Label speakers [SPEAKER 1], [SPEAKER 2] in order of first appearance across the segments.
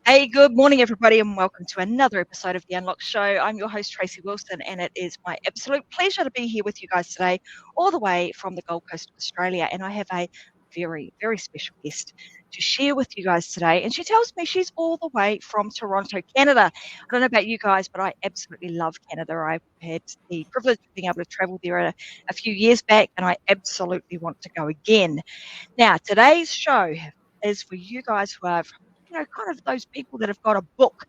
[SPEAKER 1] Hey, good morning, everybody, and welcome to another episode of The Unlocked Show. I'm your host, Tracy Wilson, and it is my absolute pleasure to be here with you guys today, all the way from the Gold Coast of Australia. And I have a very, very special guest to share with you guys today. And she tells me she's all the way from Toronto, Canada. I don't know about you guys, but I absolutely love Canada. I've had the privilege of being able to travel there a few years back, and I absolutely want to go again. Now, today's show is for you guys who have kind of those people that have got a book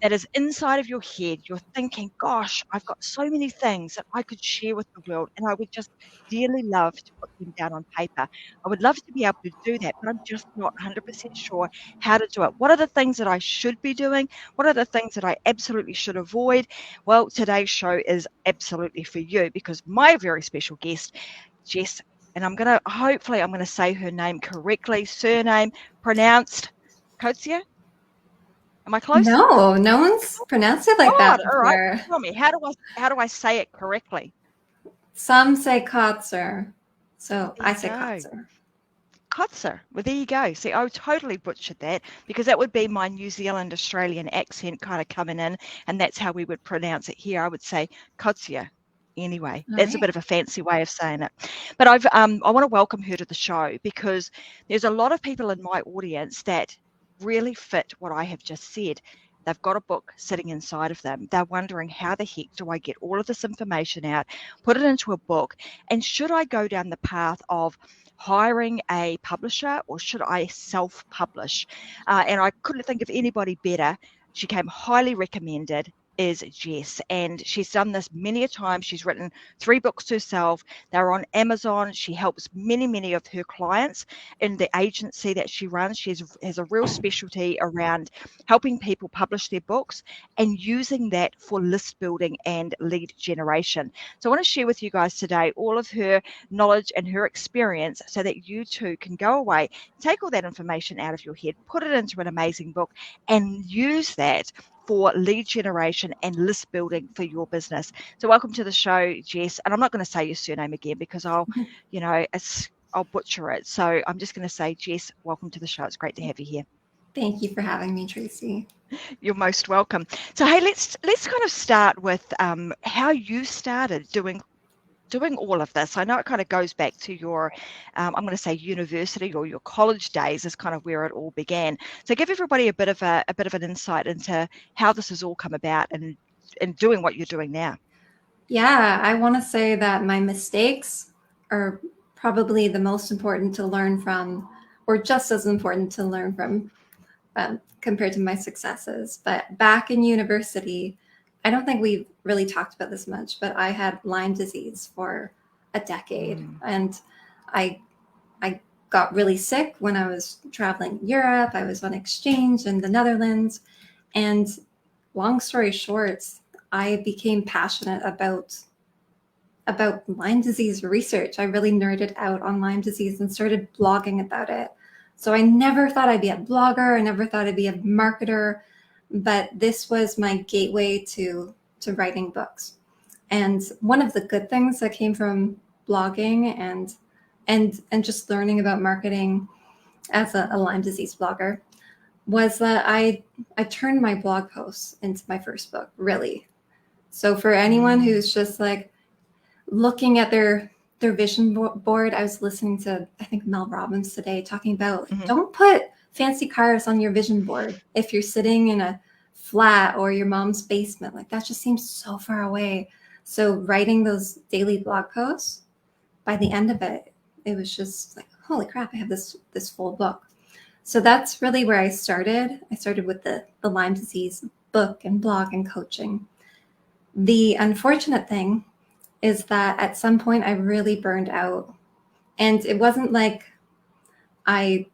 [SPEAKER 1] that is inside of your head. You're thinking, gosh, I've got so many things that I could share with the world, and I would just dearly love to put them down on paper. I would love to be able to do that, but I'm just not 100% sure how to do it. What are the things that I should be doing? What are the things that I absolutely should avoid? Well, today's show is absolutely for you because my very special guest, Jess, and I'm going to say her name correctly, surname pronounced Kotzer. Am I close?
[SPEAKER 2] No one's pronounced it like that
[SPEAKER 1] All right.
[SPEAKER 2] before.
[SPEAKER 1] Tell me, how do I say it correctly?
[SPEAKER 2] Some say Kotzer, so I say
[SPEAKER 1] go.
[SPEAKER 2] Kotzer.
[SPEAKER 1] Kotzer. Well, there you go. See, I totally butchered that because that would be my New Zealand Australian accent kind of coming in, and that's how we would pronounce it here. I would say Kotzer. Anyway, that's a bit of a fancy way of saying it. But I want to welcome her to the show because there's a lot of people in my audience that really fit what I have just said. They've got a book sitting inside of them. They're wondering, how the heck do I get all of this information out, put it into a book, and should I go down the path of hiring a publisher or should I self-publish? And I couldn't think of anybody better. She came highly recommended, is Jess, and she's done this many a time. She's written 3 books herself. They're on Amazon. She helps many of her clients in the agency that she runs. She has a real specialty around helping people publish their books and using that for list building and lead generation. So I want to share with you guys today all of her knowledge and her experience so that you too can go away, take all that information out of your head, put it into an amazing book, and use that for lead generation and list building for your business. So welcome to the show, Jess. And I'm not going to say your surname again because I'll butcher it. So I'm just going to say, Jess, welcome to the show. It's great to have you here.
[SPEAKER 2] Thank you for having me, Tracy.
[SPEAKER 1] You're most welcome. So hey, let's kind of start with how you started doing all of this. I know it kind of goes back to your, I'm going to say university or your college days is kind of where it all began. So give everybody a bit of an insight into how this has all come about and doing what you're doing now.
[SPEAKER 2] Yeah, I want to say that my mistakes are probably the most important to learn from, or just as important to learn from compared to my successes. But back in university, I don't think we've really talked about this much, but I had Lyme disease for a decade. And I got really sick when I was traveling Europe. I was on exchange in the Netherlands. And long story short, I became passionate about Lyme disease research. I really nerded out on Lyme disease and started blogging about it. So I never thought I'd be a blogger. I never thought I'd be a marketer. But this was my gateway to writing books. And one of the good things that came from blogging and just learning about marketing as a Lyme disease blogger was that I turned my blog posts into my first book, really. So for anyone who's just like looking at their vision board, I was listening to, I think, Mel Robbins today talking about don't put fancy cars on your vision board if you're sitting in a flat or your mom's basement. Like that just seems so far away. So writing those daily blog posts, by the end of it, it was just like, holy crap, I have this full book. So that's really where I started. I started with the Lyme disease book and blog and coaching. The unfortunate thing is that at some point I really burned out. And it wasn't like I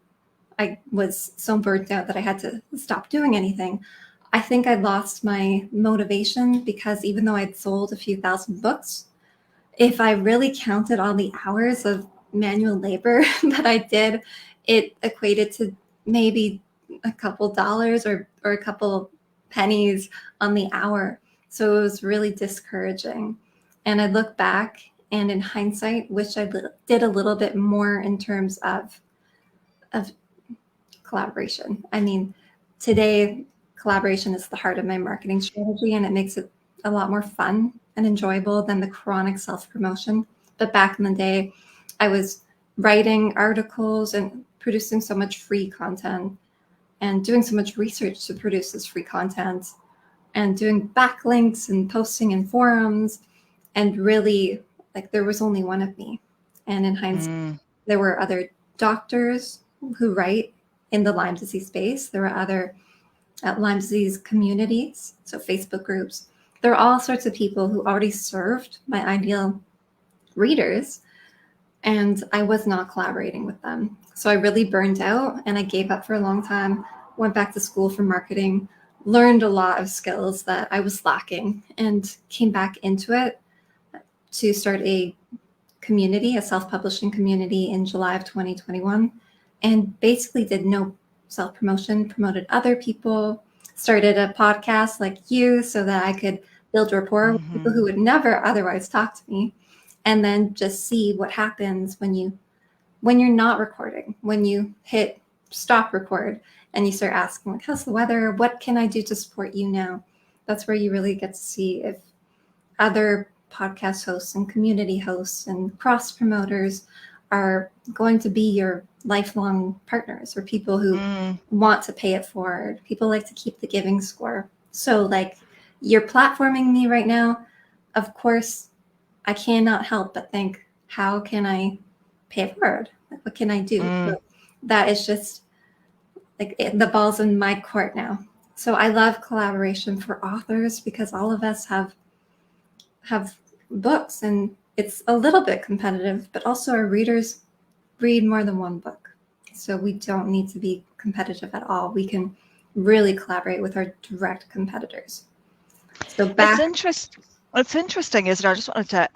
[SPEAKER 2] was so burnt out that I had to stop doing anything. I think I lost my motivation because even though I'd sold a few thousand books, if I really counted all the hours of manual labor that I did, it equated to maybe a couple dollars or a couple pennies on the hour. So it was really discouraging. And I look back and in hindsight, wish I did a little bit more in terms of collaboration. I mean, today collaboration is the heart of my marketing strategy, and it makes it a lot more fun and enjoyable than the chronic self-promotion. But back in the day, I was writing articles and producing so much free content and doing so much research to produce this free content and doing backlinks and posting in forums. And really, like, there was only one of me. And in hindsight, there were other doctors who write in the Lyme disease space. There were other Lyme disease communities, so Facebook groups. There are all sorts of people who already served my ideal readers, and I was not collaborating with them. So I really burned out and I gave up for a long time, went back to school for marketing, learned a lot of skills that I was lacking, and came back into it to start a community, a self-publishing community in July of 2021, and basically did no self-promotion, promoted other people, started a podcast like you so that I could build rapport with people who would never otherwise talk to me, and then just see what happens when you're not recording, when you hit stop record and you start asking, like, how's the weather? What can I do to support you now? That's where you really get to see if other podcast hosts and community hosts and cross promoters are going to be your lifelong partners, or people who want to pay it forward. People like to keep the giving score. So, like, you're platforming me right now. Of course, I cannot help but think, how can I pay it forward? Like, what can I do? So that is just like the ball's in my court now. So I love collaboration for authors because all of us have books, and it's a little bit competitive, but also our readers read more than one book. So we don't need to be competitive at all. We can really collaborate with our direct competitors. So
[SPEAKER 1] It's interesting, isn't it? I just wanted to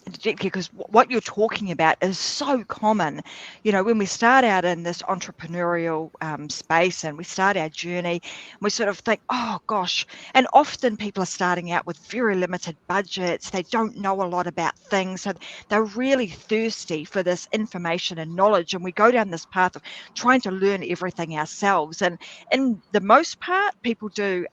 [SPEAKER 1] interject here, because what you're talking about is so common. You know, when we start out in this entrepreneurial space and we start our journey, we sort of think, oh gosh, and often people are starting out with very limited budgets. They don't know a lot about things. So they're really thirsty for this information and knowledge. And we go down this path of trying to learn everything ourselves. And in the most part, people do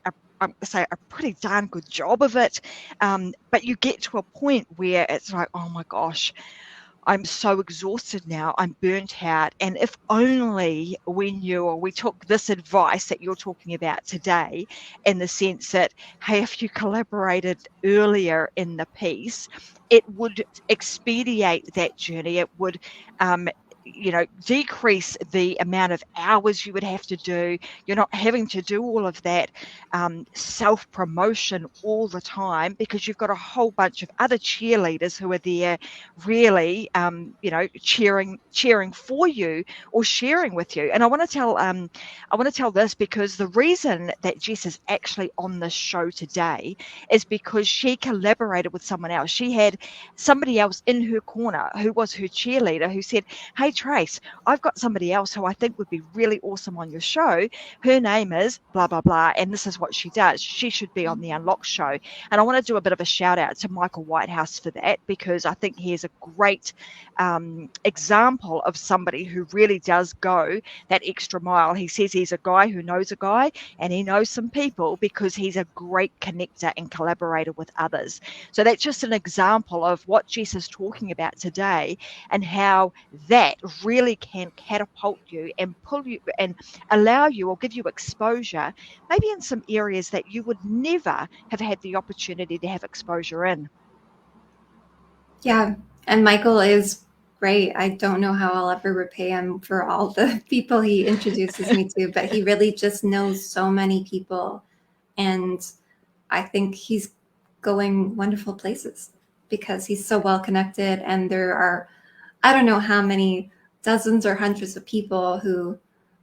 [SPEAKER 1] say a pretty darn good job of it, but you get to a point where it's like, oh my gosh, I'm so exhausted now, I'm burnt out. And if only we knew, or we took this advice that you're talking about today, in the sense that, hey, if you collaborated earlier in the piece, it would expedite that journey. It would decrease the amount of hours you would have to do. You're not having to do all of that self-promotion all the time, because you've got a whole bunch of other cheerleaders who are there really cheering for you or sharing with you. And I want to tell this, because the reason that Jess is actually on this show today is because she collaborated with someone else. She had somebody else in her corner who was her cheerleader, who said, hey Trace, I've got somebody else who I think would be really awesome on your show. Her name is blah, blah, blah, and this is what she does. She should be on the Unlock show. And I want to do a bit of a shout out to Michael Whitehouse for that, because I think he is a great example of somebody who really does go that extra mile. He says he's a guy who knows a guy, and he knows some people, because he's a great connector and collaborator with others. So that's just an example of what Jess is talking about today, and how that really can catapult you and pull you and allow you, or give you exposure, maybe in some areas that you would never have had the opportunity to have exposure in.
[SPEAKER 2] Yeah, and Michael is great. I don't know how I'll ever repay him for all the people he introduces me to, but he really just knows so many people. And I think he's going wonderful places because he's so well connected. And there are, I don't know how many dozens or hundreds of people who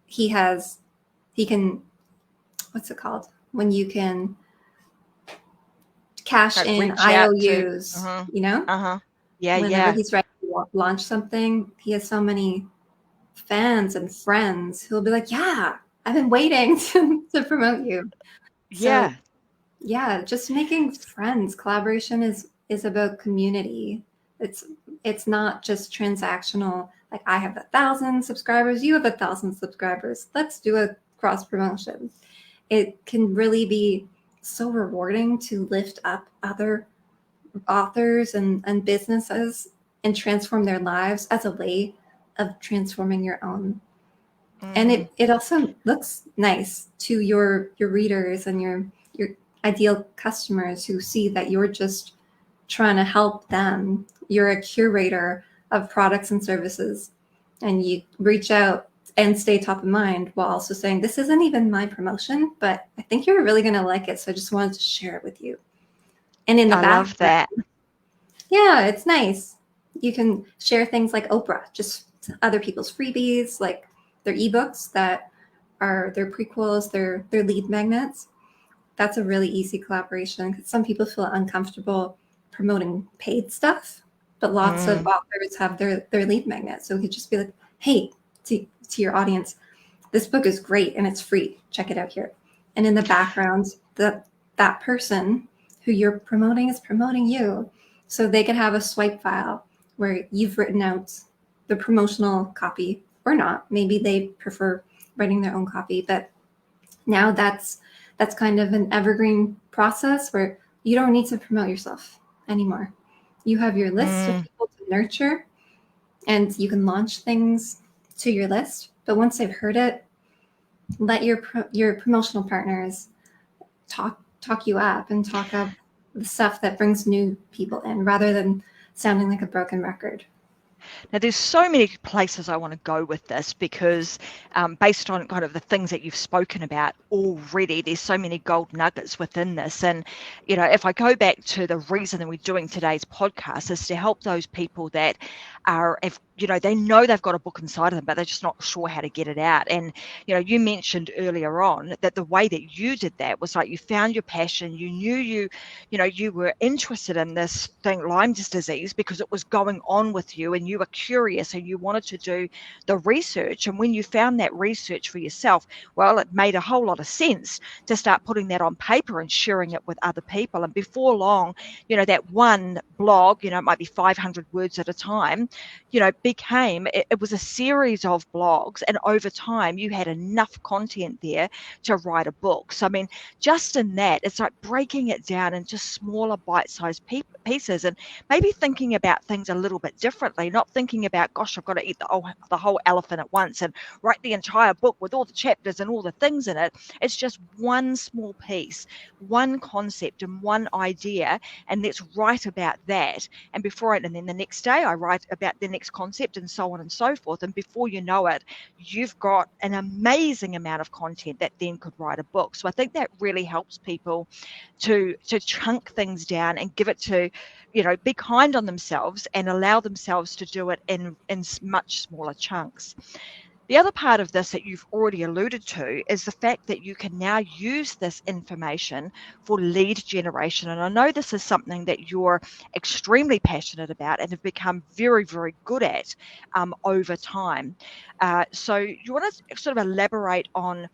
[SPEAKER 2] he can, what's it called? When you can cash in IOUs, whenever he's ready to launch something, he has so many fans and friends who'll be like, yeah, I've been waiting to promote you. So, yeah, just making friends. Collaboration is about community. It's not just transactional. Like, I have 1,000 subscribers, you have 1,000 subscribers. Let's do a cross promotion. It can really be so rewarding to lift up other authors and businesses and transform their lives as a way of transforming your own. And it also looks nice to your readers and your ideal customers who see that you're just trying to help them. You're a curator of products and services, and you reach out and stay top of mind while also saying, this isn't even my promotion, but I think you're really going to like it, so I just wanted to share it with you. And in the back,
[SPEAKER 1] love that.
[SPEAKER 2] Yeah, it's nice. You can share things like Oprah, just other people's freebies, like their ebooks that are their prequels, their lead magnets. That's a really easy collaboration because some people feel uncomfortable promoting paid stuff, but lots of authors have their lead magnet. So we could just be like, hey, to your audience, this book is great and it's free. Check it out here. And in the background, that person who you're promoting is promoting you. So they could have a swipe file where you've written out the promotional copy or not. Maybe they prefer writing their own copy, but now that's kind of an evergreen process where you don't need to promote yourself anymore. You have your list of people to nurture, and you can launch things to your list. But once they've heard it, let your promotional partners talk you up and talk up the stuff that brings new people in, rather than sounding like a broken record.
[SPEAKER 1] Now, there's so many places I want to go with this because based on kind of the things that you've spoken about already, there's so many gold nuggets within this. And, you know, if I go back to the reason that we're doing today's podcast is to help those people that are, if you know, they know they've got a book inside of them, but they're just not sure how to get it out. And, you know, you mentioned earlier on that the way that you did that was like you found your passion. You knew you were interested in this thing, Lyme's disease, because it was going on with you and you were curious and you wanted to do the research. And when you found that research for yourself, well, it made a whole lot of sense to start putting that on paper and sharing it with other people. And before long, you know, that one blog, you know, it might be 500 words at a time, you know, it was a series of blogs, and over time you had enough content there to write a book. So I mean, just in that, it's like breaking it down into smaller bite-sized pieces and maybe thinking about things a little bit differently, not thinking about, gosh, I've got to eat the whole elephant at once and write the entire book with all the chapters and all the things in it. It's just one small piece, one concept and one idea, and let's write about that. And then the next day I write about the next concept and so on and so forth. And before you know it, you've got an amazing amount of content that then could write a book. So I think that really helps people to chunk things down and give it to, you know, be kind on themselves and allow themselves to do it in much smaller chunks. The other part of this that you've already alluded to is the fact that you can now use this information for lead generation. And I know this is something that you're extremely passionate about and have become very, very good at over time. So you want to sort of elaborate on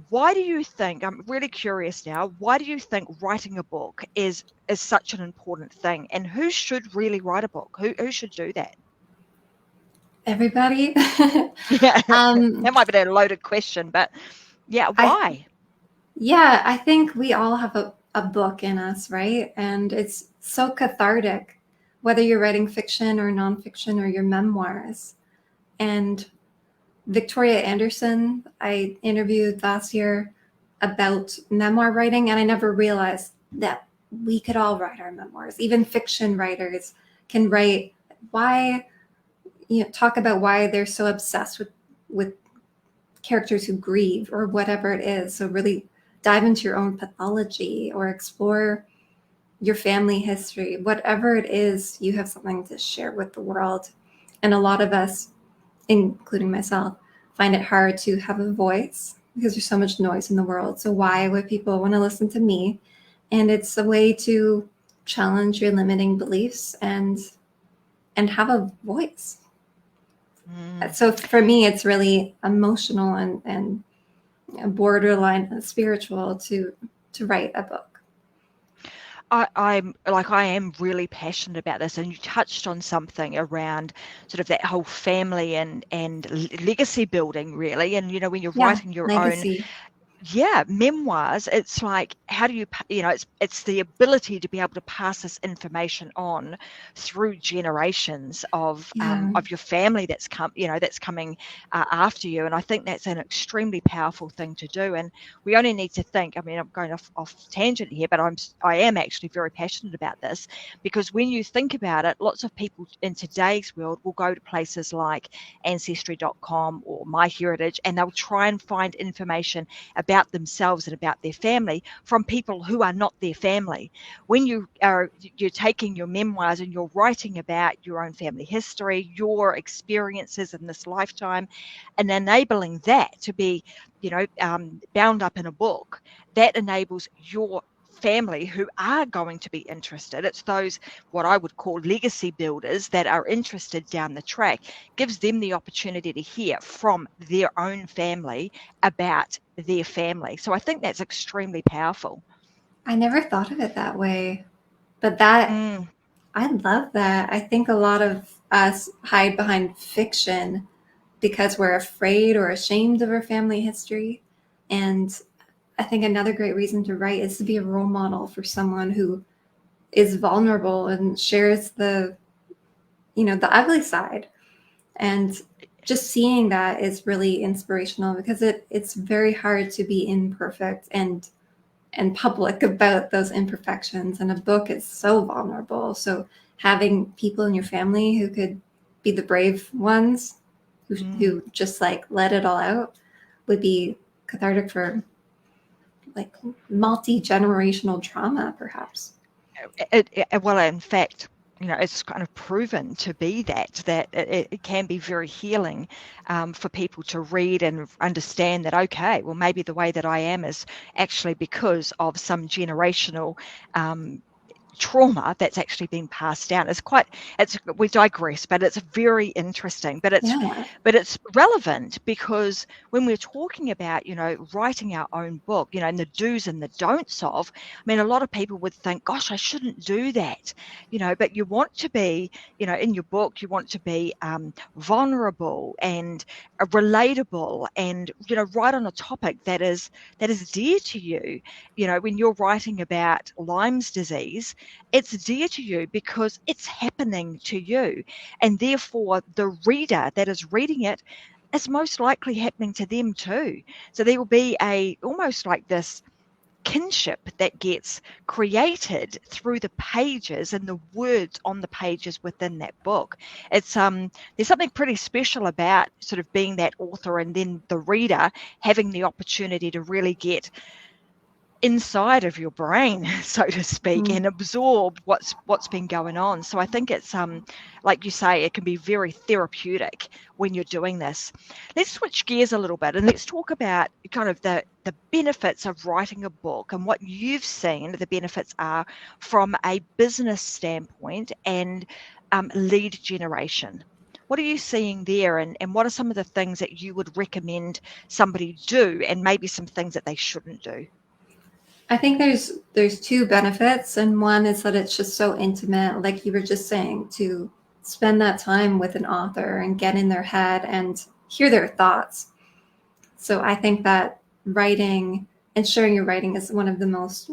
[SPEAKER 1] why do you think, I'm really curious now, why do you think writing a book is such an important thing? And who should really write a book? Who should do that?
[SPEAKER 2] Everybody.
[SPEAKER 1] Yeah, that might be a loaded question, but yeah, why?
[SPEAKER 2] I think we all have a book in us, right? And it's so cathartic, whether you're writing fiction or nonfiction or your memoirs. And Victoria Anderson, I interviewed last year about memoir writing, and I never realized that we could all write our memoirs. Even fiction writers can write talk about why they're so obsessed with characters who grieve or whatever it is. So really dive into your own pathology or explore your family history. Whatever it is, you have something to share with the world. And a lot of us, including myself, find it hard to have a voice because there's so much noise in the world. So why would people want to listen to me? And it's a way to challenge your limiting beliefs and have a voice. So for me, it's really emotional and borderline spiritual to write a book.
[SPEAKER 1] I am really passionate about this, and you touched on something around sort of that whole family and legacy building, really. And when you're
[SPEAKER 2] Yeah,
[SPEAKER 1] writing your own
[SPEAKER 2] legacy.
[SPEAKER 1] memoirs, it's like, how do you it's the ability to be able to pass this information on through generations
[SPEAKER 2] Yeah.
[SPEAKER 1] of your family that's coming after you. And I think that's an extremely powerful thing to do. And we only need to think, I mean, I'm going off tangent here, but I am actually very passionate about this, because when you think about it, lots of people in today's world will go to places like ancestry.com or myheritage, and they'll try and find information about themselves and about their family from people who are not their family. When you're taking your memoirs and you're writing about your own family history, your experiences in this lifetime, and enabling that to be bound up in a book, that enables your family who are going to be interested. It's those what I would call legacy builders that are interested down the track, gives them the opportunity to hear from their own family about their family. So I think that's extremely powerful.
[SPEAKER 2] I never thought of it that way, but that
[SPEAKER 1] Mm,
[SPEAKER 2] I love that. I think a lot of us hide behind fiction because we're afraid or ashamed of our family history. And I think another great reason to write is to be a role model for someone who is vulnerable and shares the ugly side. And just seeing that is really inspirational, because it's very hard to be imperfect and public about those imperfections. And a book is so vulnerable. So having people in your family who could be the brave ones
[SPEAKER 1] mm.
[SPEAKER 2] who just like let it all out would be cathartic for like multi-generational trauma, perhaps.
[SPEAKER 1] Well, in fact, it's kind of proven to be that it can be very healing for people to read and understand that, okay, well, maybe the way that I am is actually because of some generational trauma that's actually been passed down. We digress, but it's very interesting.
[SPEAKER 2] Yeah.
[SPEAKER 1] But it's relevant, because when we're talking about writing our own book, and the do's and the don'ts of, I mean, a lot of people would think, gosh, I shouldn't do that, but you want to be, in your book, you want to be vulnerable and relatable, and write on a topic that is dear to you. When you're writing about Lyme's disease, it's dear to you because it's happening to you. And therefore, the reader that is reading it is most likely happening to them too. So there will be almost like this kinship that gets created through the pages and the words on the pages within that book. It's there's something pretty special about sort of being that author, and then the reader having the opportunity to really get inside of your brain, so to speak,
[SPEAKER 2] Mm.
[SPEAKER 1] and absorb what's been going on. So I think it's like you say, it can be very therapeutic when you're doing this. Let's switch gears a little bit, and let's talk about kind of the benefits of writing a book, and what you've seen the benefits are from a business standpoint and lead generation. What are you seeing there, and what are some of the things that you would recommend somebody do, and maybe some things that they shouldn't do?
[SPEAKER 2] I think there's two benefits, and one is that it's just so intimate, like you were just saying, to spend that time with an author and get in their head and hear their thoughts. So I think that writing and sharing your writing is one of the most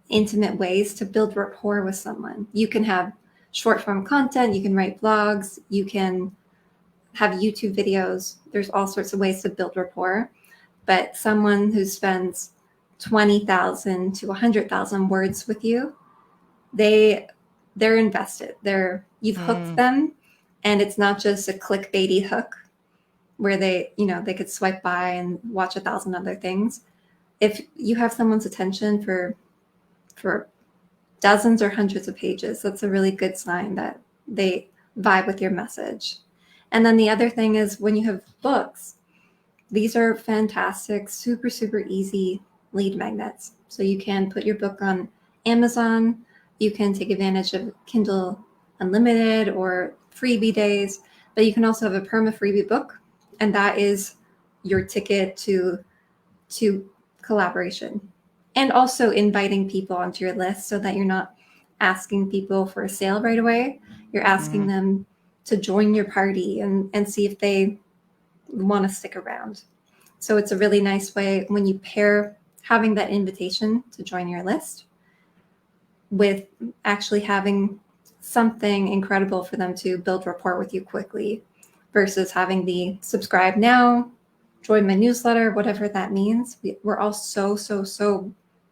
[SPEAKER 2] intimate ways to build rapport with someone. You can have short form content, you can write blogs, you can have YouTube videos. There's all sorts of ways to build rapport. But someone who spends 20,000 to 100,000 words with you, they're invested. You've hooked
[SPEAKER 1] Mm.
[SPEAKER 2] them, and it's not just a clickbaity hook where they could swipe by and watch 1,000 other things. If you have someone's attention for dozens or hundreds of pages, that's a really good sign that they vibe with your message. And then the other thing is, when you have books, these are fantastic, super, super easy lead magnets. So you can put your book on Amazon. You can take advantage of Kindle Unlimited or freebie days, but you can also have a perma freebie book, and that is your ticket to collaboration. And also inviting people onto your list so that you're not asking people for a sale right away. You're asking them to join your party and see if they want to stick around. So it's a really nice way when you pair having that invitation to join your list with actually having something incredible for them to build rapport with you quickly versus having the subscribe now, join my newsletter, whatever that means. We're all so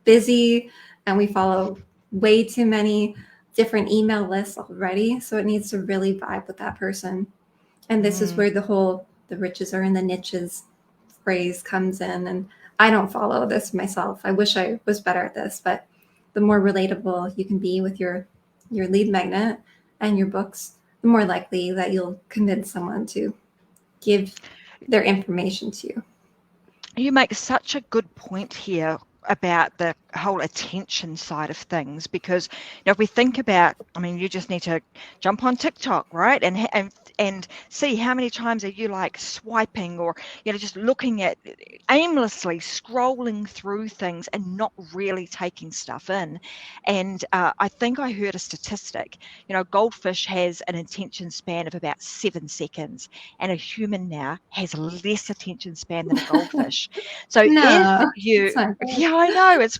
[SPEAKER 2] busy and we follow way too many different email lists already. So it needs to really vibe with that person. And this is where the riches are in the niches phrase comes in. And I don't follow this myself. I wish I was better at this, but the more relatable you can be with your lead magnet and your books, the more likely that you'll convince someone to give their information to you.
[SPEAKER 1] You make such a good point here about the whole attention side of things, because if we think about, I mean, you just need to jump on TikTok, right, and see how many times are you like swiping or just looking at, aimlessly scrolling through things and not really taking stuff in. And I think I heard a statistic, goldfish has an attention span of about 7 seconds, and a human now has less attention span than a goldfish. So if
[SPEAKER 2] No,
[SPEAKER 1] you, yeah, I know, it's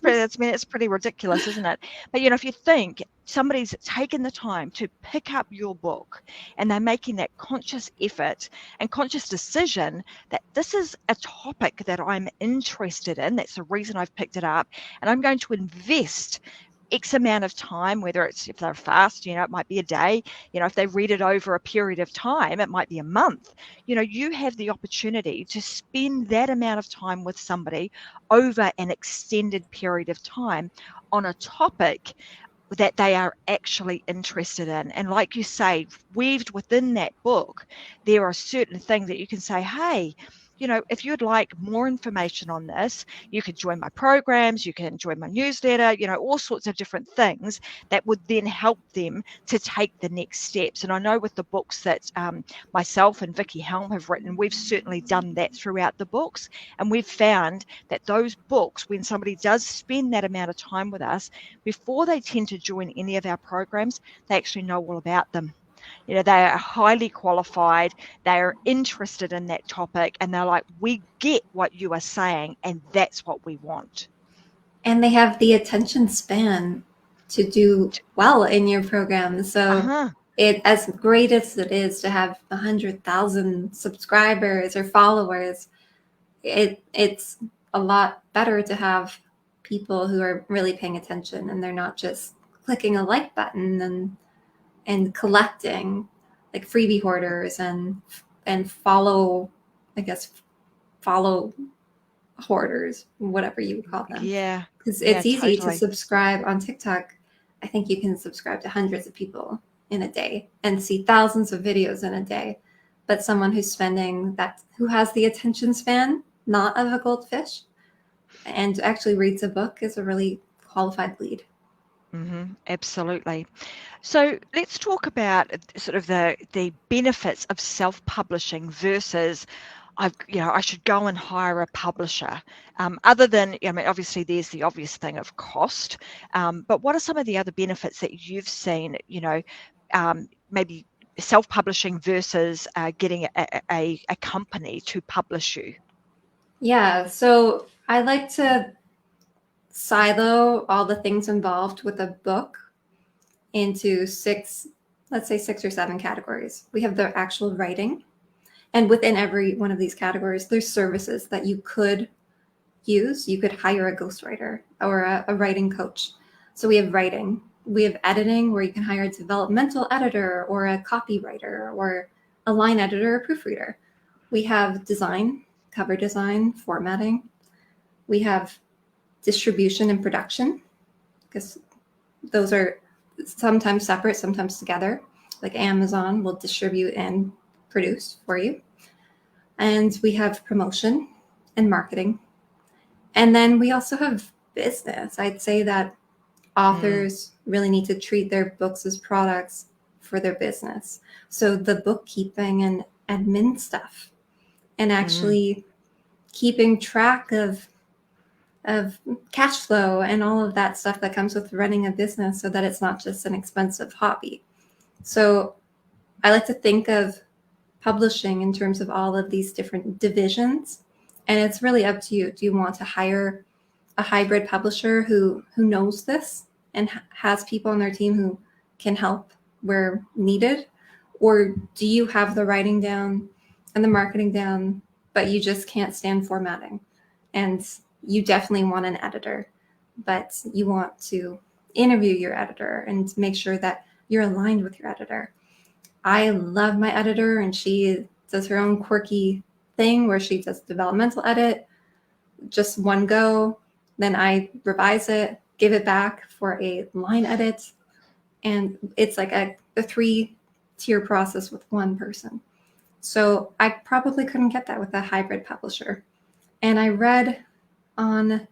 [SPEAKER 1] pretty ridiculous, isn't it? But if you think somebody's taken the time to pick up your book and they're making that conscious effort and conscious decision that this is a topic that I'm interested in, that's the reason I've picked it up, and I'm going to invest X amount of time, whether it's, if they're fast, it might be a day, if they read it over a period of time, it might be a month. You have the opportunity to spend that amount of time with somebody over an extended period of time on a topic that they are actually interested in. And like you say, weaved within that book, there are certain things that you can say, hey, if you'd like more information on this, you can join my programs, you can join my newsletter, all sorts of different things that would then help them to take the next steps. And I know with the books that myself and Vicky Helm have written, we've certainly done that throughout the books. And we've found that those books, when somebody does spend that amount of time with us, before they tend to join any of our programs, they actually know all about them. They are highly qualified, they are interested in that topic, and they're like, we get what you are saying, and that's what we want.
[SPEAKER 2] And they have the attention span to do well in your program. So it, as great as it is to have 100,000 subscribers or followers, it's a lot better to have people who are really paying attention and they're not just clicking a like button and collecting like freebie hoarders and follow hoarders, whatever you would call them.
[SPEAKER 1] Yeah.
[SPEAKER 2] Because it's easy to subscribe on TikTok. I think you can subscribe to hundreds of people in a day and see thousands of videos in a day. But someone who has the attention span, not of a goldfish, and actually reads a book is a really qualified lead.
[SPEAKER 1] Absolutely. So let's talk about sort of the benefits of self-publishing versus I should go and hire a publisher. Other than, obviously there's the obvious thing of cost, but what are some of the other benefits that you've seen, maybe self-publishing versus getting a company to publish you?
[SPEAKER 2] Yeah, so I like to silo all the things involved with a book into let's say 6 or 7 categories. We have the actual writing, and within every one of these categories, there's services that you could use. You could hire a ghostwriter or a writing coach. So we have writing. We have editing, where you can hire a developmental editor or a copywriter or a line editor or proofreader. We have design, cover design, formatting. We have distribution and production, because those are sometimes separate, sometimes together. Like Amazon will distribute and produce for you. And we have promotion and marketing. And then we also have business. I'd say that authors really need to treat their books as products for their business. So the bookkeeping and admin stuff, and actually keeping track of of cash flow and all of that stuff that comes with running a business, so that it's not just an expensive hobby. So I like to think of publishing in terms of all of these different divisions, and it's really up to you. Do you want to hire a hybrid publisher who knows this and has people on their team who can help where needed? Or do you have the writing down and the marketing down, but you just can't stand formatting? And you definitely want an editor, but you want to interview your editor and make sure that you're aligned with your editor. I love my editor, and she does her own quirky thing where she does developmental edit, just one go. Then I revise it, give it back for a line edit. And it's like a 3-tier process with one person. So I probably couldn't get that with a hybrid publisher. And I read on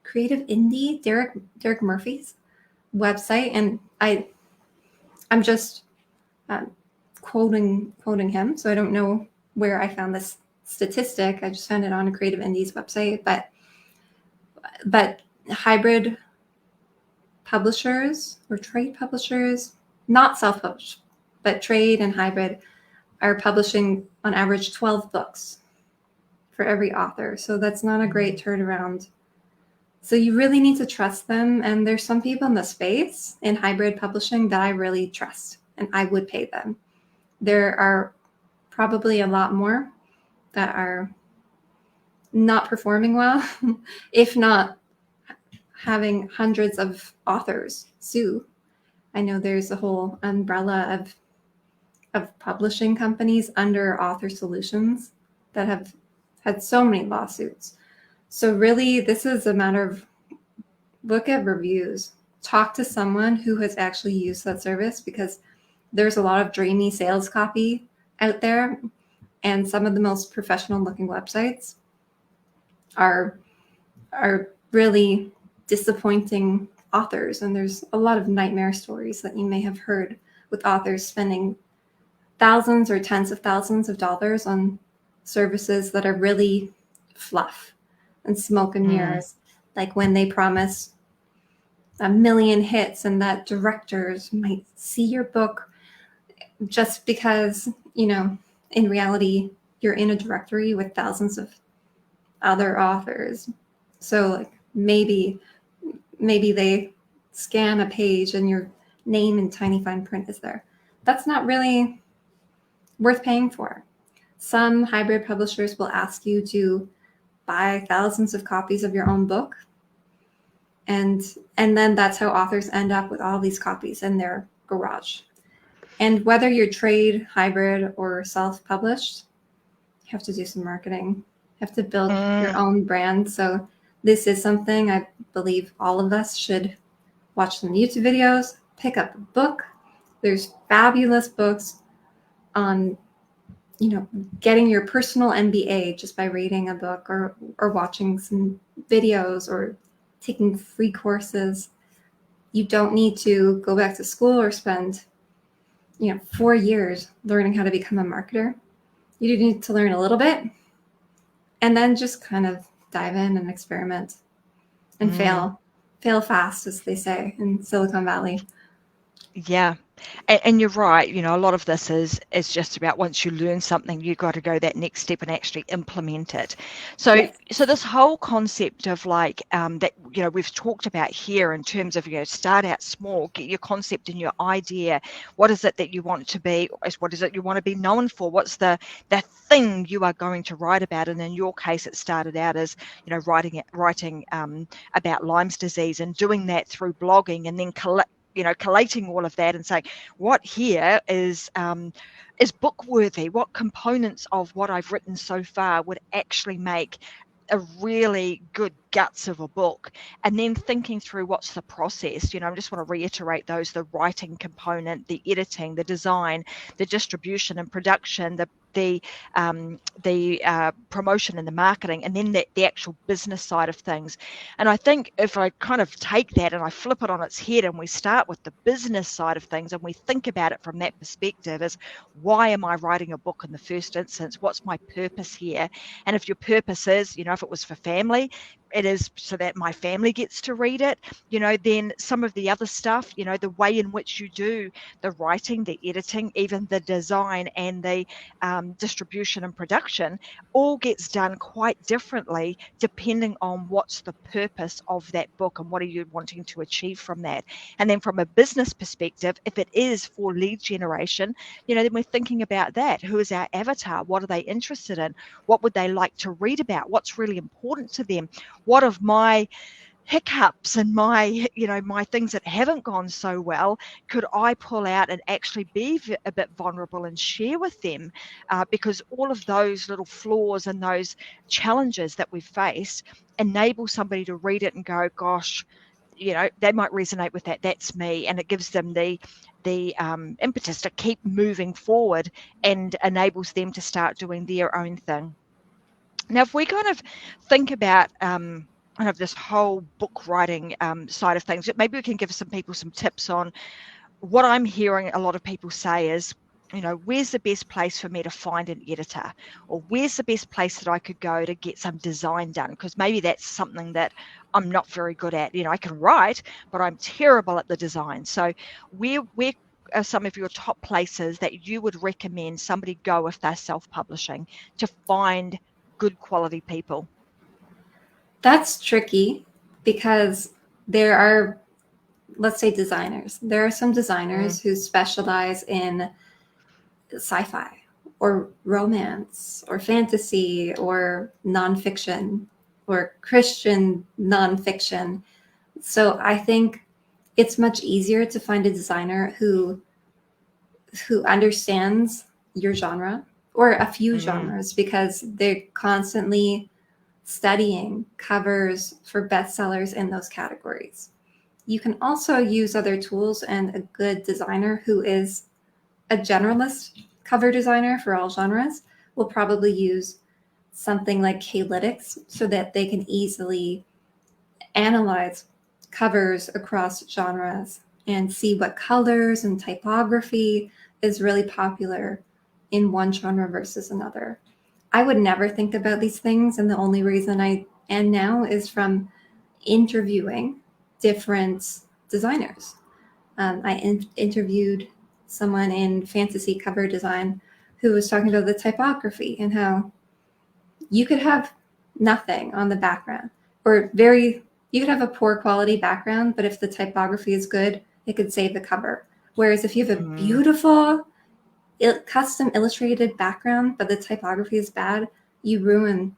[SPEAKER 2] Creative Indie, Derek Murphy's website, and I'm just quoting him, so I don't know where I found this statistic. I just found it on Creative Indie's website, but hybrid publishers or trade publishers, not self-published, but trade and hybrid, are publishing on average 12 books for every author. So that's not a great turnaround. So you really need to trust them. And there's some people in the space in hybrid publishing that I really trust, and I would pay them. There are probably a lot more that are not performing well, if not having hundreds of authors sue. I know there's a whole umbrella of publishing companies under Author Solutions that have had so many lawsuits. So really, this is a matter of look at reviews, talk to someone who has actually used that service, because there's a lot of dreamy sales copy out there, and some of the most professional looking websites are really disappointing authors. And there's a lot of nightmare stories that you may have heard with authors spending thousands or tens of thousands of dollars on services that are really fluff and smoke and mirrors. Like when they promise 1 million hits and that directors might see your book just because, in reality, you're in a directory with thousands of other authors. So like maybe they scan a page and your name in tiny fine print is there. That's not really worth paying for. Some hybrid publishers will ask you to buy thousands of copies of your own book. And then that's how authors end up with all these copies in their garage. And whether you're trade, hybrid, or self-published, you have to do some marketing. You have to build your own brand. So this is something I believe all of us should watch some YouTube videos, pick up a book. There's fabulous books on, getting your personal MBA just by reading a book or watching some videos or taking free courses. You don't need to go back to school or spend, 4 years learning how to become a marketer. You do need to learn a little bit and then just kind of dive in and experiment and fail fast, as they say in Silicon Valley.
[SPEAKER 1] Yeah. And you're right, a lot of this is just about once you learn something, you've got to go that next step and actually implement it. So
[SPEAKER 2] Yes.
[SPEAKER 1] So this whole concept of like that, we've talked about here in terms of, start out small, get your concept and your idea. What is it that you want it to be? What is it you want to be known for? What's the thing you are going to write about? And in your case, it started out as, writing about Lyme's disease and doing that through blogging, and then collating all of that and saying, what here is book worthy? What components of what I've written so far would actually make a really good guts of a book? And then thinking through what's the process. I just want to reiterate those: the writing component, the editing, the design, the distribution and production, the promotion and the marketing, and then the actual business side of things. And I think if I kind of take that and I flip it on its head and we start with the business side of things and we think about it from that perspective, is why am I writing a book in the first instance? What's my purpose here? And if your purpose is, if it was for family, it is so that my family gets to read it. Then some of the other stuff, the way in which you do the writing, the editing, even the design and the distribution and production all gets done quite differently depending on what's the purpose of that book and what are you wanting to achieve from that. And then from a business perspective, if it is for lead generation, then we're thinking about that. Who is our avatar? What are they interested in? What would they like to read about? What's really important to them? What of my hiccups and my things that haven't gone so well could I pull out and actually be a bit vulnerable and share with them, because all of those little flaws and those challenges that we've faced enable somebody to read it and go, gosh, they might resonate with that. That's me. And it gives them the impetus to keep moving forward and enables them to start doing their own thing. Now, if we kind of think about kind of this whole book writing side of things, maybe we can give some people some tips on what I'm hearing a lot of people say is, where's the best place for me to find an editor? Or where's the best place that I could go to get some design done? Because maybe that's something that I'm not very good at. I can write, but I'm terrible at the design. So where are some of your top places that you would recommend somebody go if they're self-publishing to find good quality people?
[SPEAKER 2] That's tricky because there are, let's say, designers. There are some designers who specialize in sci-fi or romance or fantasy or nonfiction or Christian nonfiction. So I think it's much easier to find a designer who understands your genre or a few genres, because they're constantly studying covers for bestsellers in those categories. You can also use other tools, and a good designer who is a generalist cover designer for all genres will probably use something like K-Lytics so that they can easily analyze covers across genres and see what colors and typography is really popular in one genre versus another. I would never think about these things, and the only reason I am now is from interviewing different designers. I interviewed someone in fantasy cover design who was talking about the typography and how you could have nothing on the background, or you could have a poor quality background, but if the typography is good, it could save the cover. Whereas if you have a beautiful custom illustrated background, but the typography is bad, you ruin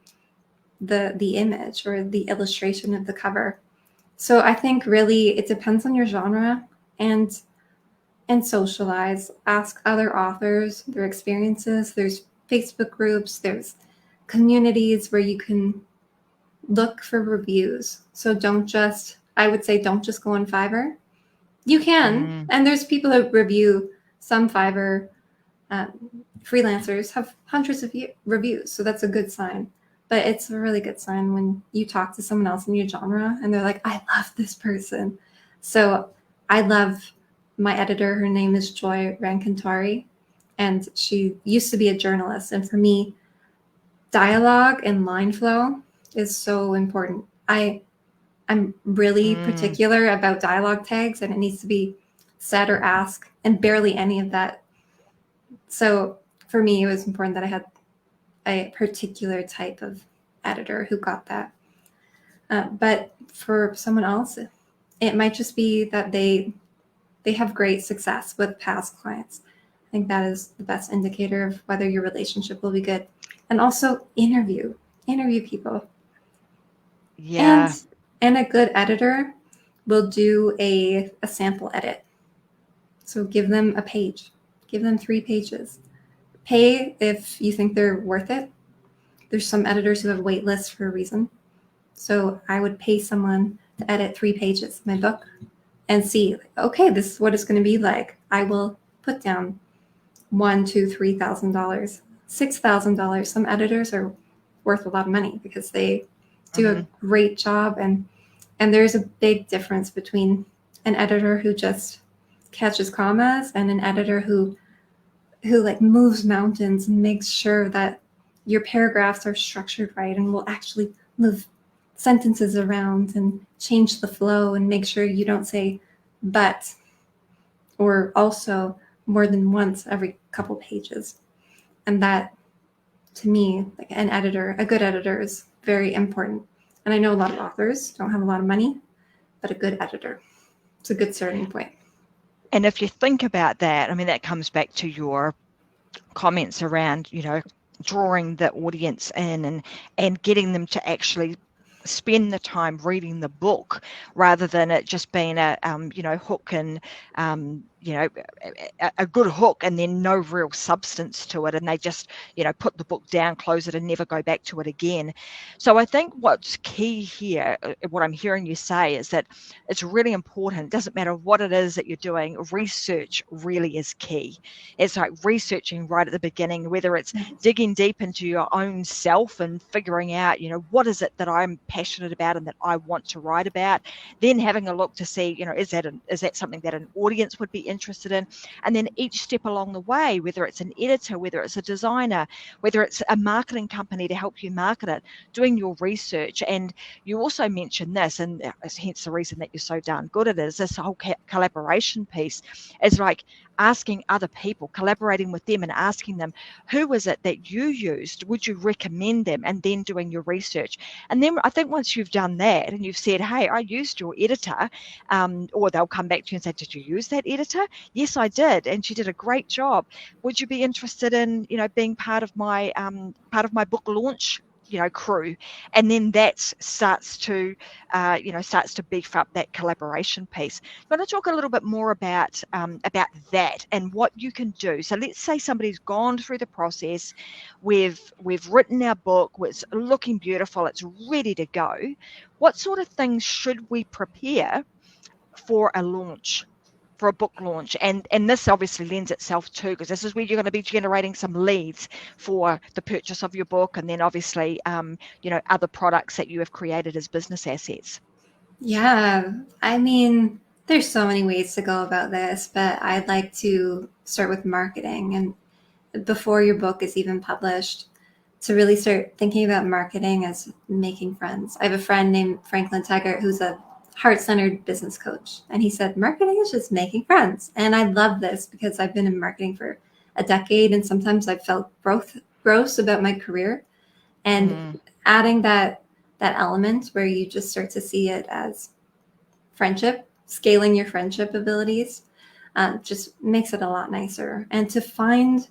[SPEAKER 2] the image or the illustration of the cover. So I think really it depends on your genre, and socialize. Ask other authors their experiences. There's Facebook groups, there's communities where you can look for reviews. So I would say don't just go on Fiverr. You can, and there's people that review. Some Fiverr freelancers have hundreds of reviews, so that's a good sign. But it's a really good sign when you talk to someone else in your genre and they're like, I love this person. So I love my editor. Her name is Joy Rankantari, and she used to be a journalist. And for me, dialogue and line flow is so important. I'm really particular about dialogue tags, and it needs to be said or asked, and barely any of that. So for me, it was important that I had a particular type of editor who got that. But for someone else, it might just be that they have great success with past clients. I think that is the best indicator of whether your relationship will be good. And also interview people.
[SPEAKER 1] Yeah.
[SPEAKER 2] And a good editor will do a sample edit. So give them a page, give them 3 pages. Pay if you think they're worth it. There's some editors who have wait lists for a reason. So I would pay someone to edit 3 pages of my book and see, okay, this is what it's going to be like. I will put down $1,000, $2,000, $3,000, $6,000. Some editors are worth a lot of money because they do a great job, and there's a big difference between an editor who just catches commas and an editor who like moves mountains and makes sure that your paragraphs are structured right and will actually move sentences around and change the flow and make sure you don't say but or also more than once every couple pages. And that, to me, like a good editor is very important. And I know a lot of authors don't have a lot of money, but a good editor, it's a good starting point.
[SPEAKER 1] And if you think about that, I mean, that comes back to your comments around, drawing the audience in and getting them to actually spend the time reading the book rather than it just being a hook and a good hook and then no real substance to it, and they just put the book down, close it, and never go back to it again. So I think what's key here, what I'm hearing you say, is that it's really important. It doesn't matter what it is that you're doing, research really is key. It's like researching right at the beginning, whether it's digging deep into your own self and figuring out what is it that I'm passionate about and that I want to write about, then having a look to see is that something that an audience would be interested in, and then each step along the way, whether it's an editor, whether it's a designer, whether it's a marketing company to help you market it, doing your research. And you also mentioned this, and hence the reason that you're so darn good at it, is this whole collaboration piece. Is like asking other people, collaborating with them and asking them, who is it that you used? Would you recommend them? And then doing your research. And then I think once you've done that and you've said, hey, I used your editor, or they'll come back to you and say, did you use that editor? Yes, I did. And she did a great job. Would you be interested in, being part of my book launch crew? And then that starts to beef up that collaboration piece. I'm going to talk a little bit more about that and what you can do. So let's say somebody's gone through the process, we've written our book, it's looking beautiful, it's ready to go. What sort of things should we prepare for a launch, for a book launch? And this obviously lends itself to, because this is where you're going to be generating some leads for the purchase of your book, and then obviously other products that you have created as business assets.
[SPEAKER 2] Yeah, I mean, there's so many ways to go about this, but I'd like to start with marketing, and before your book is even published, to really start thinking about marketing as making friends. I have a friend named Franklin Taggart who's a heart-centered business coach, and he said marketing is just making friends. And I love this because I've been in marketing for a decade, and sometimes I've felt gross about my career, and adding that element where you just start to see it as friendship, scaling your friendship abilities, just makes it a lot nicer. And to find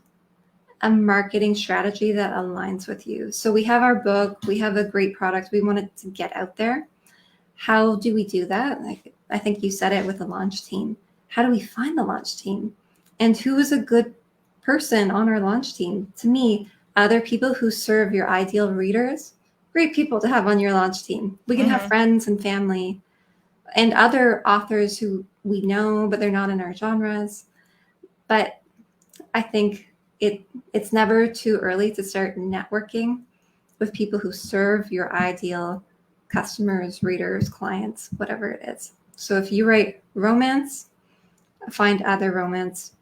[SPEAKER 2] a marketing strategy that aligns with you. So we have our book, we have a great product, we want it to get out there. How do we do that? Like, I think you said it with the launch team. How do we find the launch team? And who is a good person on our launch team? To me, other people who serve your ideal readers, great people to have on your launch team. We can have friends and family and other authors who we know, but they're not in our genres. But I think it's never too early to start networking with people who serve your ideal customers, readers, clients, whatever it is. So if you write romance, find other romance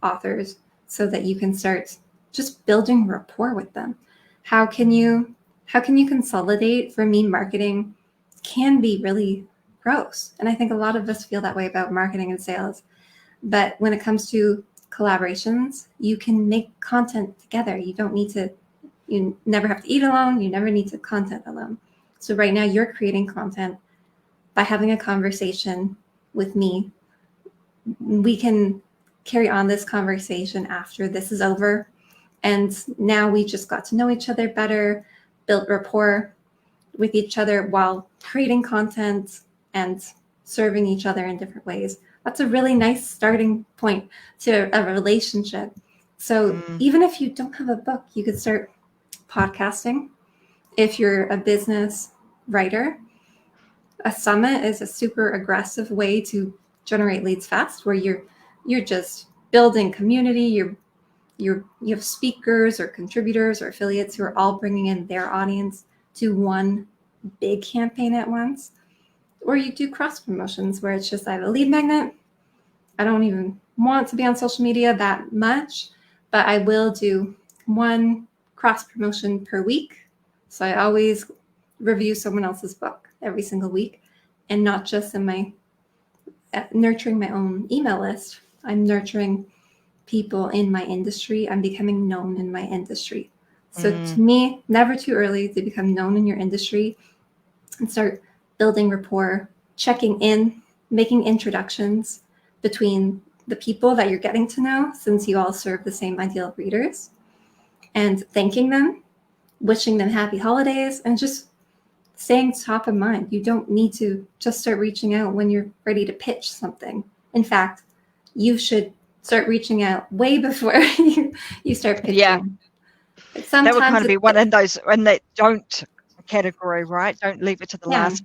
[SPEAKER 2] authors so that you can start just building rapport with them. How can you consolidate? For me, marketing can be really gross. And I think a lot of us feel that way about marketing and sales. But when it comes to collaborations, you can make content together. You never have to eat alone. You never need to content alone. So right now you're creating content by having a conversation with me. We can carry on this conversation after this is over. And now we just got to know each other better, built rapport with each other while creating content and serving each other in different ways. That's a really nice starting point to a relationship. So even if you don't have a book, you could start podcasting. If you're a business writer, a summit is a super aggressive way to generate leads fast, where you're just building community. You have speakers or contributors or affiliates who are all bringing in their audience to one big campaign at once. Or you do cross promotions where it's just, I have a lead magnet. I don't even want to be on social media that much, but I will do one cross promotion per week. So I always review someone else's book every single week, and not just in my nurturing my own email list. I'm nurturing people in my industry. I'm becoming known in my industry. So to me, never too early to become known in your industry and start building rapport, checking in, making introductions between the people that you're getting to know, since you all serve the same ideal readers, and thanking them, wishing them happy holidays, and just staying top of mind. You don't need to just start reaching out when you're ready to pitch something. In fact, you should start reaching out way before you start pitching.
[SPEAKER 1] Yeah.
[SPEAKER 2] Sometimes
[SPEAKER 1] that would kind of be one in those in that don't category, right? Don't leave it to the last.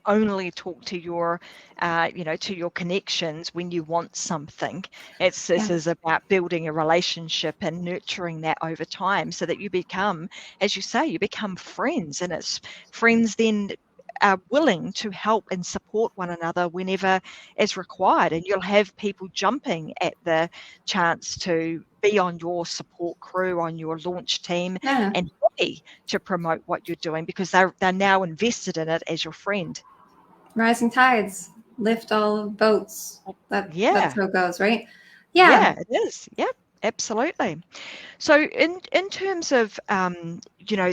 [SPEAKER 1] Only talk to your to your connections when you want something. This is about building a relationship and nurturing that over time, so that you become, as you say, you become friends, and it's friends then are willing to help and support one another whenever is required, and you'll have people jumping at the chance to be on your support crew, on your launch team, and happy to promote what you're doing because they're now invested in it as your friend.
[SPEAKER 2] Rising tides lift all boats. That's how it goes, right?
[SPEAKER 1] Yeah, it is. Yeah, absolutely. So in terms of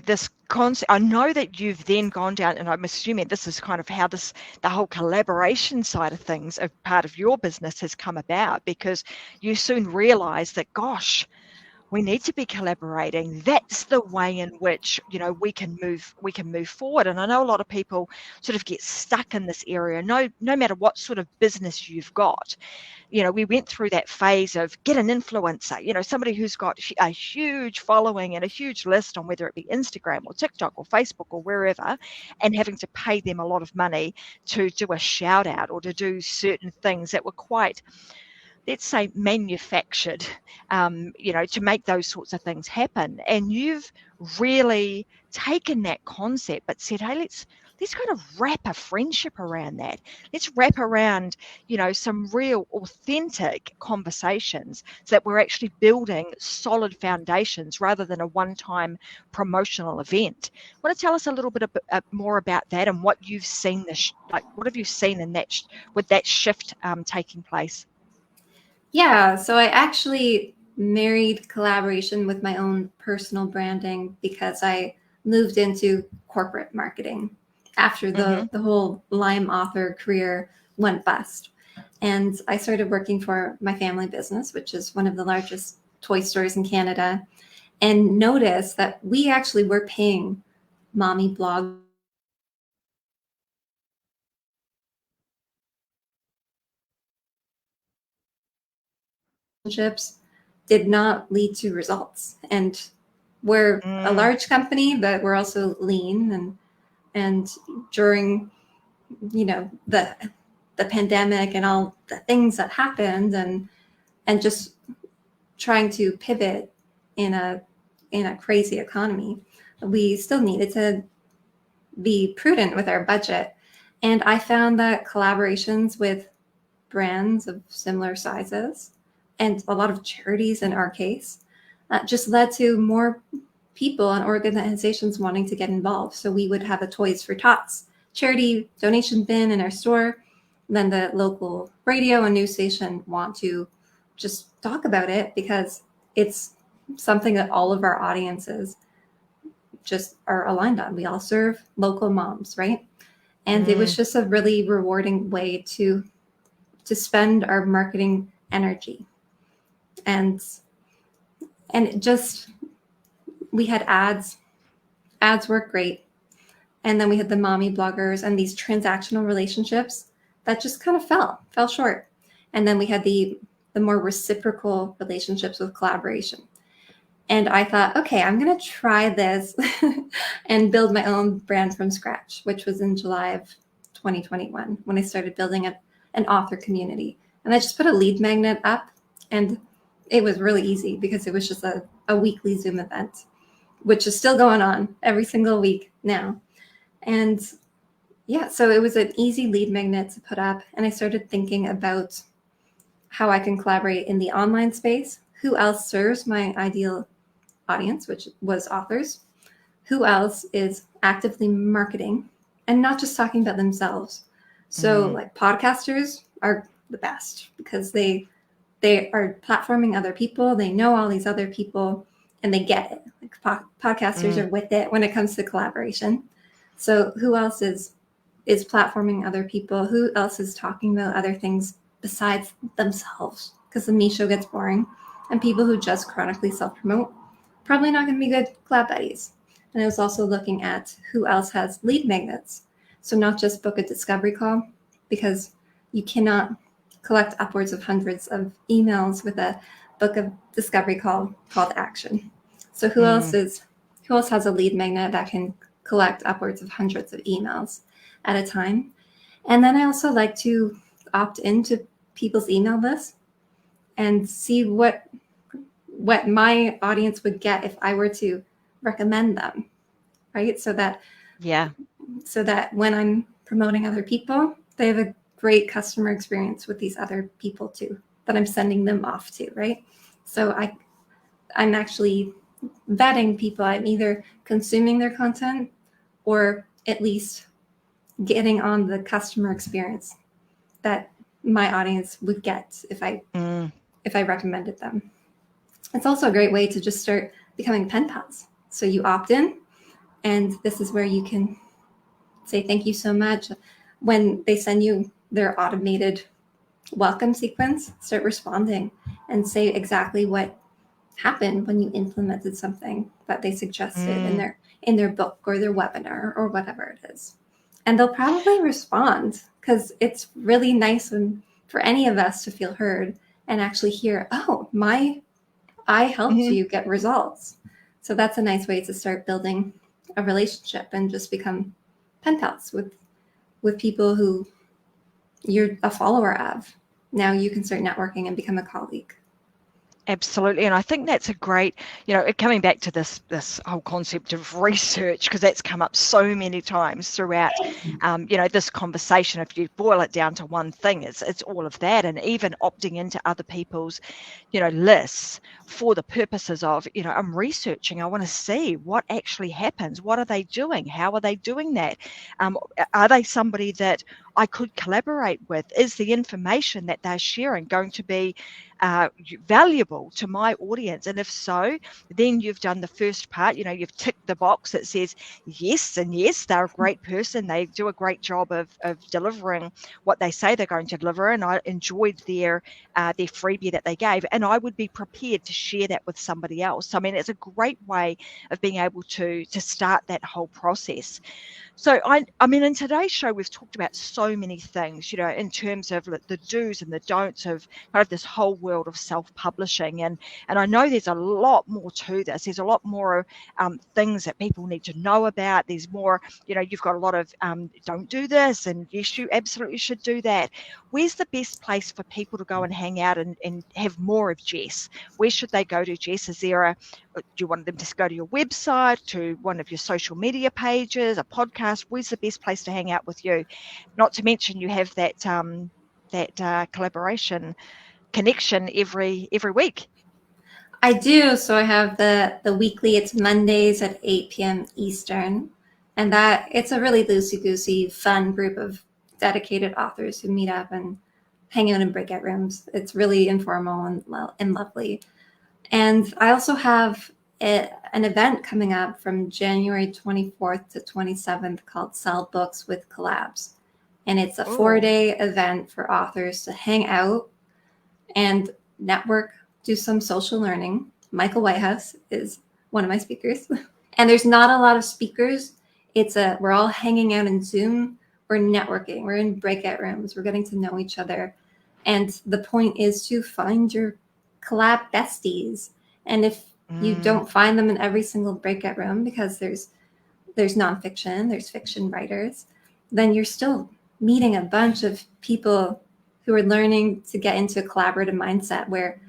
[SPEAKER 1] this concept, I know that you've then gone down, and I'm assuming this is kind of how the whole collaboration side of things, of part of your business, has come about, because you soon realized that, gosh, we need to be collaborating. That's the way in which we can move forward. And I know a lot of people sort of get stuck in this area. No matter what sort of business you've got, we went through that phase of get an influencer, somebody who's got a huge following and a huge list on whether it be Instagram or TikTok or Facebook or wherever, and having to pay them a lot of money to do a shout out or to do certain things that were quite, let's say, manufactured, to make those sorts of things happen. And you've really taken that concept but said, hey, let's kind of wrap a friendship around that. Let's wrap around, some real authentic conversations, so that we're actually building solid foundations rather than a one-time promotional event. Want to tell us a little bit more about that, and what you've seen what have you seen in that with that shift taking place?
[SPEAKER 2] Yeah, so I actually married collaboration with my own personal branding because I moved into corporate marketing after the whole Lyme author career went bust. And I started working for my family business, which is one of the largest toy stores in Canada, and noticed that we actually were paying mommy blog did not lead to results. And we're a large company, but we're also lean. And during, the pandemic and all the things that happened, and just trying to pivot in a crazy economy, we still needed to be prudent with our budget. And I found that collaborations with brands of similar sizes, and a lot of charities in our case, just led to more people and organizations wanting to get involved. So we would have a Toys for Tots charity donation bin in our store. Then the local radio and news station want to just talk about it because it's something that all of our audiences just are aligned on. We all serve local moms, right? And it was just a really rewarding way to spend our marketing energy. And it just, we had ads work great. And then we had the mommy bloggers and these transactional relationships that just kind of fell short. And then we had the more reciprocal relationships with collaboration. And I thought, okay, I'm going to try this and build my own brand from scratch, which was in July of 2021 when I started building an author community. And I just put a lead magnet up, and it was really easy because it was just a weekly Zoom event, which is still going on every single week now. And yeah, so it was an easy lead magnet to put up. And I started thinking about how I can collaborate in the online space. Who else serves my ideal audience, which was authors? who else is actively marketing and not just talking about themselves. So like podcasters are the best because they are platforming other people. They know all these other people and they get it. Like podcasters are with it when it comes to collaboration. So who else is platforming other people? Who else is talking about other things besides themselves? Because the me show gets boring, and people who just chronically self-promote probably not going to be good collab buddies. And I was also looking at who else has lead magnets. So not just book a discovery call, because you cannot collect upwards of hundreds of emails with a book of discovery call to action. So who else has a lead magnet that can collect upwards of hundreds of emails at a time? And then I also like to opt into people's email lists and see what my audience would get if I were to recommend them, right? So that when I'm promoting other people, they have a great customer experience with these other people too, that I'm sending them off to, right? So I'm actually vetting people. I'm either consuming their content or at least getting on the customer experience that my audience would get if I recommended them. It's also a great way to just start becoming pen pals. So you opt in, and this is where you can say thank you so much. When they send you their automated welcome sequence, start responding and say exactly what happened when you implemented something that they suggested in their book or their webinar or whatever it is. And they'll probably respond, because it's really nice for any of us to feel heard and actually hear, oh, I helped you get results. So that's a nice way to start building a relationship and just become pen pals with people who you're a follower of. Now you can start networking and become a colleague.
[SPEAKER 1] Absolutely. And I think that's a great, coming back to this whole concept of research, because that's come up so many times throughout, this conversation. If you boil it down to one thing, it's all of that. And even opting into other people's, lists for the purposes of, I'm researching. I want to see what actually happens. What are they doing? How are they doing that? Are they somebody that I could collaborate with? Is the information that they're sharing going to be valuable to my audience? And if so, then you've done the first part. You've ticked the box that says yes, and yes, they're a great person. They do a great job of delivering what they say they're going to deliver. And I enjoyed their freebie that they gave, and I would be prepared to share that with somebody else. I mean, it's a great way of being able to start that whole process. So I mean, in today's show, we've talked about so many things, in terms of the do's and the don'ts of kind of this whole world of self-publishing. And I know there's a lot more to this. There's a lot more things that people need to know about. There's more, you've got a lot of don't do this, and yes, you absolutely should do that. Where's the best place for people to go and hang out and have more of Jess? Where should they go to, Jess? Is there do you want them to go to your website, to one of your social media pages, a podcast? Where's the best place to hang out with you? Not to mention you have that collaboration connection every week.
[SPEAKER 2] I do. So I have the weekly. It's Mondays at 8 p.m. Eastern, and that it's a really loosey-goosey, fun group of dedicated authors who meet up and hang out in breakout rooms. It's really informal and lovely. And I also have an event coming up from January 24th to 27th called Sell Books with Collabs. And it's a 4-day event for authors to hang out and network, do some social learning. Michael Whitehouse is one of my speakers. And there's not a lot of speakers. We're all hanging out in Zoom. We're networking. We're in breakout rooms. We're getting to know each other. And the point is to find your collab besties. And if you don't find them in every single breakout room, because there's nonfiction, there's fiction writers, then you're still meeting a bunch of people who are learning to get into a collaborative mindset where,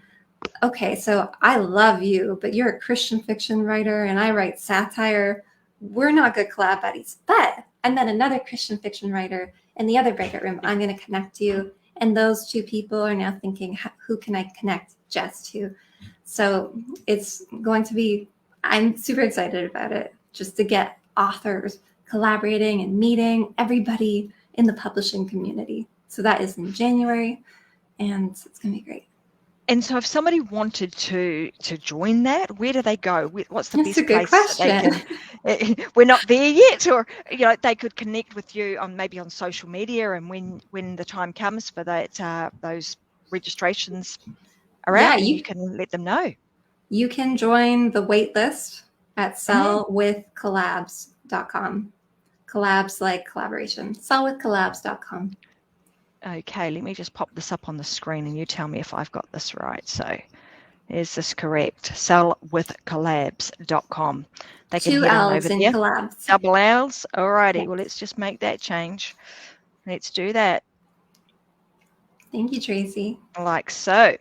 [SPEAKER 2] okay, so I love you, but you're a Christian fiction writer and I write satire. We're not good collab buddies, but I met another Christian fiction writer in the other breakout room. I'm going to connect you. And those two people are now thinking, who can I connect Jess to? So it's going to be, I'm super excited about it. just to get authors collaborating and meeting everybody in the publishing community. So that is in January, and it's going to be great.
[SPEAKER 1] And so if somebody wanted to join that, where do they go? What's the
[SPEAKER 2] That's
[SPEAKER 1] best
[SPEAKER 2] a good
[SPEAKER 1] place that they can, we're not there yet, or they could connect with you on maybe on social media, and when the time comes for that those registrations are out, then you can let them know.
[SPEAKER 2] You can join the wait list at sellwithcollabs.com. Collabs like collaboration. Sellwithcollabs.com.
[SPEAKER 1] Okay, let me just pop this up on the screen and you tell me if I've got this right. So is this correct? Sellwithcollabs.com. They can
[SPEAKER 2] 2
[SPEAKER 1] head on
[SPEAKER 2] L's
[SPEAKER 1] over
[SPEAKER 2] in
[SPEAKER 1] there.
[SPEAKER 2] collabs.
[SPEAKER 1] Double L's. Alrighty.
[SPEAKER 2] Yes.
[SPEAKER 1] Well, let's just make that change. Let's do that.
[SPEAKER 2] Thank you, Tracy.
[SPEAKER 1] Like so.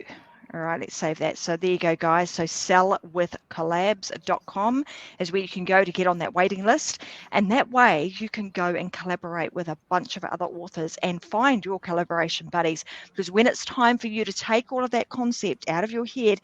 [SPEAKER 1] All right, let's save that. So there you go, guys. So sellwithcollabs.com is where you can go to get on that waiting list. And that way you can go and collaborate with a bunch of other authors and find your collaboration buddies. Because when it's time for you to take all of that concept out of your head,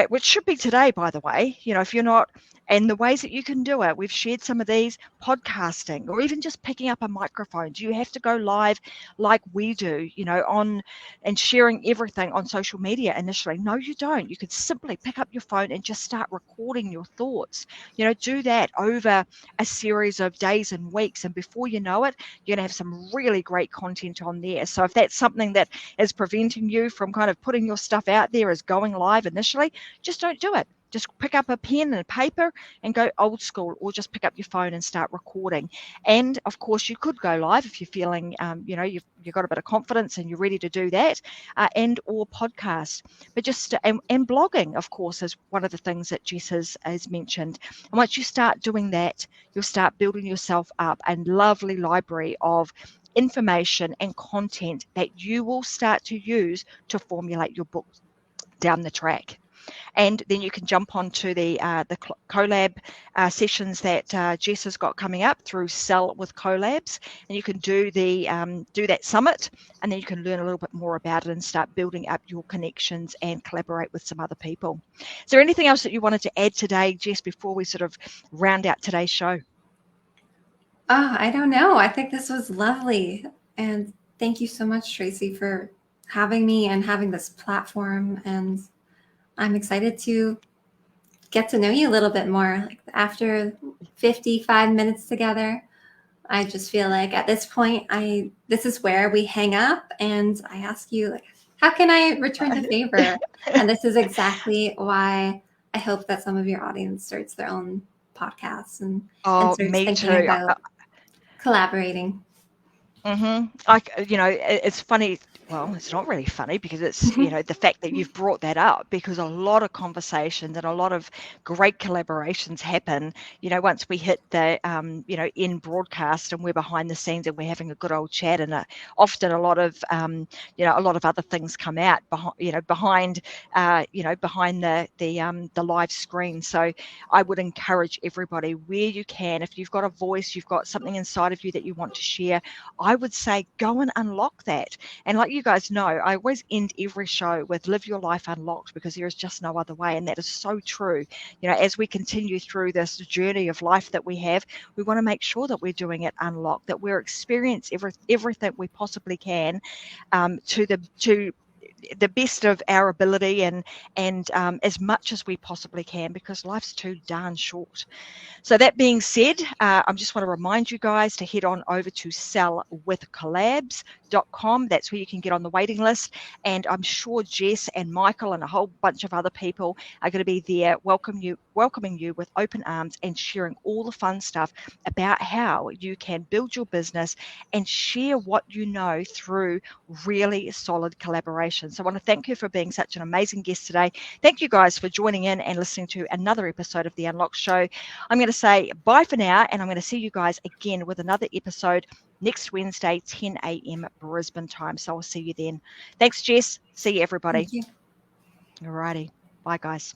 [SPEAKER 1] which should be today, by the way, if you're not, and the ways that you can do it, we've shared some of these, podcasting, or even just picking up a microphone. Do you have to go live like we do, on and sharing everything on social media initially? No, you don't. You could simply pick up your phone and just start recording your thoughts. Do that over a series of days and weeks, and before you know it, you're going to have some really great content on there. So if that's something that is preventing you from kind of putting your stuff out there as going live initially, just don't do it. Just pick up a pen and paper and go old school, or just pick up your phone and start recording. And of course, you could go live if you're feeling, you've got a bit of confidence and you're ready to do that, and or podcast. But just and blogging, of course, is one of the things that Jess has mentioned. And once you start doing that, you'll start building yourself up a lovely library of information and content that you will start to use to formulate your book down the track. And then you can jump onto the collab sessions that Jess has got coming up through Sell with Collabs, and you can do that summit, and then you can learn a little bit more about it and start building up your connections and collaborate with some other people. Is there anything else that you wanted to add today, Jess, before we sort of round out today's show?
[SPEAKER 2] I don't know. I think this was lovely, and thank you so much, Tracy, for having me and having this platform. And I'm excited to get to know you a little bit more. Like after 55 minutes together, I just feel like at this point, this is where we hang up and I ask you, like, how can I return the favor? And this is exactly why I hope that some of your audience starts their own podcasts and starts thinking about collaborating.
[SPEAKER 1] It's funny. Well, it's not really funny because it's, the fact that you've brought that up, because a lot of conversations and a lot of great collaborations happen, once we hit the, in broadcast and we're behind the scenes and we're having a good old chat, and often a lot of other things come out behind the live screen. So I would encourage everybody, where you can, if you've got a voice, you've got something inside of you that you want to share, I would say go and unlock that. And like you guys know, I always end every show with live your life unlocked, because there is just no other way. And that is so true. As we continue through this journey of life that we have, we want to make sure that we're doing it unlocked, that we're experiencing everything we possibly can to the best of our ability and as much as we possibly can, because life's too darn short. So that being said, I just want to remind you guys to head on over to sellwithcollabs.com. That's where you can get on the waiting list. And I'm sure Jess and Michael and a whole bunch of other people are going to be there welcoming you with open arms and sharing all the fun stuff about how you can build your business and share what you know through really solid collaboration. So I want to thank you for being such an amazing guest today. Thank you guys for joining in and listening to another episode of The Unlock Show. I'm going to say bye for now, and I'm going to see you guys again with another episode next Wednesday, 10 a.m. Brisbane time. So I'll see you then. Thanks, Jess. See you, everybody.
[SPEAKER 2] Thank you.
[SPEAKER 1] All righty. Bye, guys.